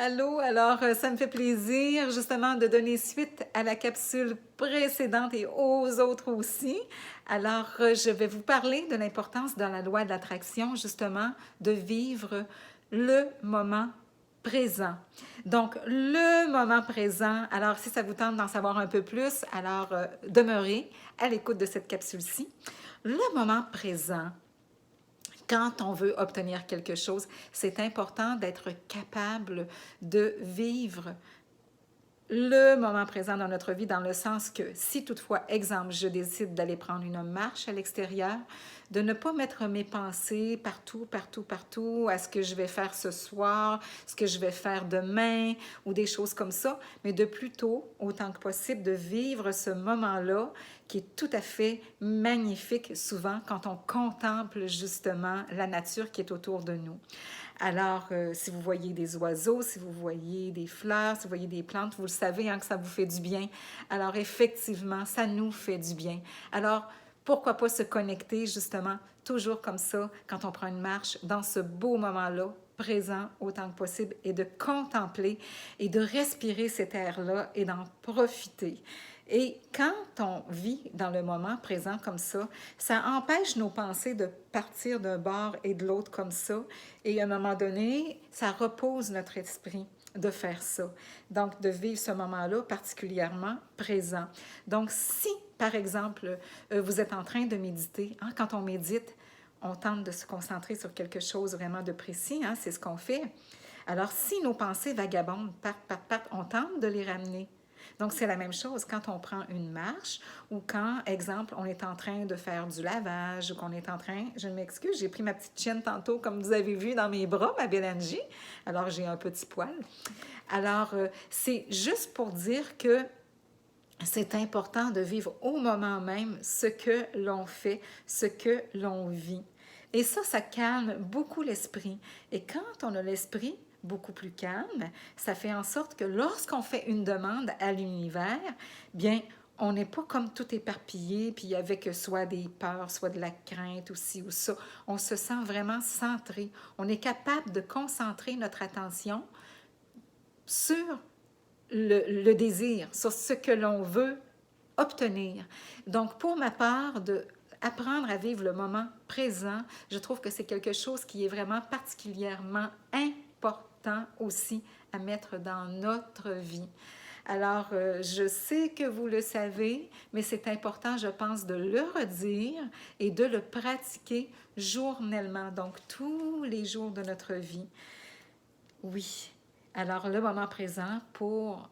Allô, alors ça me fait plaisir justement de donner suite à la capsule précédente et aux autres aussi. Alors, je vais vous parler de l'importance dans la loi de l'attraction, justement, de vivre le moment présent. Donc, le moment présent, alors si ça vous tente d'en savoir un peu plus, alors demeurez à l'écoute de cette capsule-ci. Le moment présent, quand on veut obtenir quelque chose, c'est important d'être capable de vivre le moment présent dans notre vie, dans le sens que si toutefois, exemple, je décide d'aller prendre une marche à l'extérieur, de ne pas mettre mes pensées partout, partout, partout, à ce que je vais faire ce soir, ce que je vais faire demain, ou des choses comme ça, mais de plutôt, autant que possible, de vivre ce moment-là qui est tout à fait magnifique souvent quand on contemple justement la nature qui est autour de nous. Alors, si vous voyez des oiseaux, si vous voyez des fleurs, si vous voyez des plantes, vous le savez hein, que ça vous fait du bien. Alors, effectivement, ça nous fait du bien. Alors, pourquoi pas se connecter justement toujours comme ça quand on prend une marche dans ce beau moment-là, présent autant que possible et de contempler et de respirer cet air-là et d'en profiter. Et quand on vit dans le moment présent comme ça empêche nos pensées de partir d'un bord et de l'autre comme ça. Et à un moment donné, ça repose notre esprit de faire ça. Donc, de vivre ce moment-là particulièrement présent. Donc, si, par exemple, vous êtes en train de méditer, hein, quand on médite, on tente de se concentrer sur quelque chose vraiment de précis, hein, c'est ce qu'on fait. Alors, si nos pensées vagabondent, partent, on tente de les ramener. Donc, c'est la même chose quand on prend une marche ou quand, exemple, on est en train de faire du lavage ou qu'on est en train, je m'excuse, j'ai pris ma petite chienne tantôt, comme vous avez vu dans mes bras, ma belle Angie. Alors, j'ai un petit poil. Alors, c'est juste pour dire que c'est important de vivre au moment même ce que l'on fait, ce que l'on vit. Et ça calme beaucoup l'esprit. Et quand on a l'esprit beaucoup plus calme, ça fait en sorte que lorsqu'on fait une demande à l'univers, bien, on n'est pas comme tout éparpillé, puis avec soit des peurs, soit de la crainte ou ci ou ça. On se sent vraiment centré. On est capable de concentrer notre attention sur le désir, sur ce que l'on veut obtenir. Donc, pour ma part, de apprendre à vivre le moment présent, je trouve que c'est quelque chose qui est vraiment particulièrement important aussi à mettre dans notre vie. Alors, je sais que vous le savez, mais c'est important, je pense, de le redire et de le pratiquer journellement, donc tous les jours de notre vie. Oui. Alors, le moment présent, pour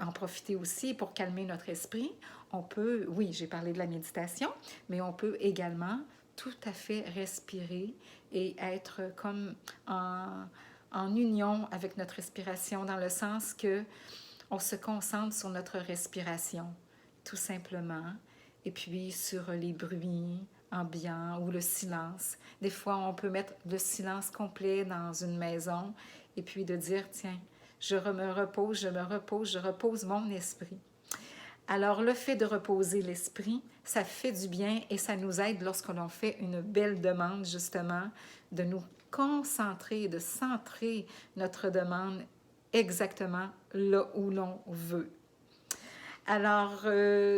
en profiter aussi, pour calmer notre esprit, on peut, oui, j'ai parlé de la méditation, mais on peut également tout à fait respirer et être comme en union avec notre respiration, dans le sens que on se concentre sur notre respiration, tout simplement, et puis sur les bruits ambiants ou le silence. Des fois, on peut mettre le silence complet dans une maison et puis de dire, tiens, je me repose, je me repose, je repose mon esprit. Alors, le fait de reposer l'esprit, ça fait du bien et ça nous aide lorsque l'on fait une belle demande, justement, de nous concentrer, de centrer notre demande exactement là où l'on veut. Alors,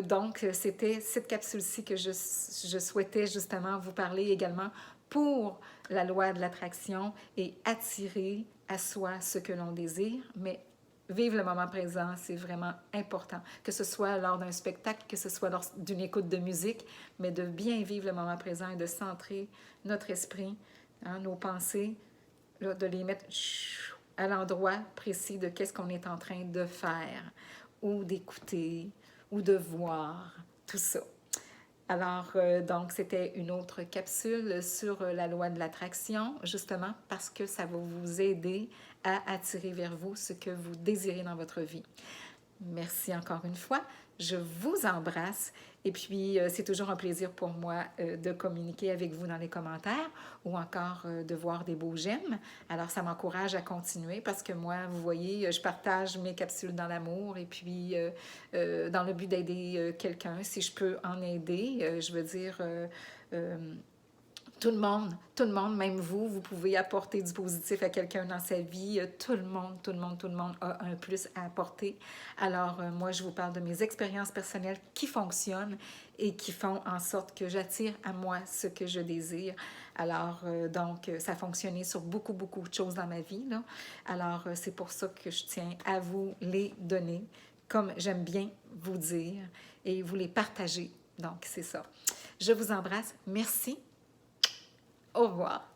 donc, c'était cette capsule-ci que je souhaitais justement vous parler également pour la loi de l'attraction et attirer à soi ce que l'on désire, mais vivre le moment présent, c'est vraiment important, que ce soit lors d'un spectacle, que ce soit lors d'une écoute de musique, mais de bien vivre le moment présent et de centrer notre esprit, hein, nos pensées, là, de les mettre à l'endroit précis de qu'est-ce qu'on est en train de faire ou d'écouter ou de voir, tout ça. Alors, donc, c'était une autre capsule sur la loi de l'attraction, justement parce que ça va vous aider à attirer vers vous ce que vous désirez dans votre vie. Merci encore une fois. Je vous embrasse et puis c'est toujours un plaisir pour moi de communiquer avec vous dans les commentaires ou encore de voir des beaux j'aime. Alors ça m'encourage à continuer parce que moi, vous voyez, je partage mes capsules dans l'amour et puis dans le but d'aider quelqu'un, si je peux en aider, je veux dire tout le monde, même vous, vous pouvez apporter du positif à quelqu'un dans sa vie. Tout le monde a un plus à apporter. Alors, moi, je vous parle de mes expériences personnelles qui fonctionnent et qui font en sorte que j'attire à moi ce que je désire. Alors, donc, ça a fonctionné sur beaucoup de choses dans ma vie, là. Alors, c'est pour ça que je tiens à vous les donner, comme j'aime bien vous dire, et vous les partager. Donc, c'est ça. Je vous embrasse. Merci. Au revoir.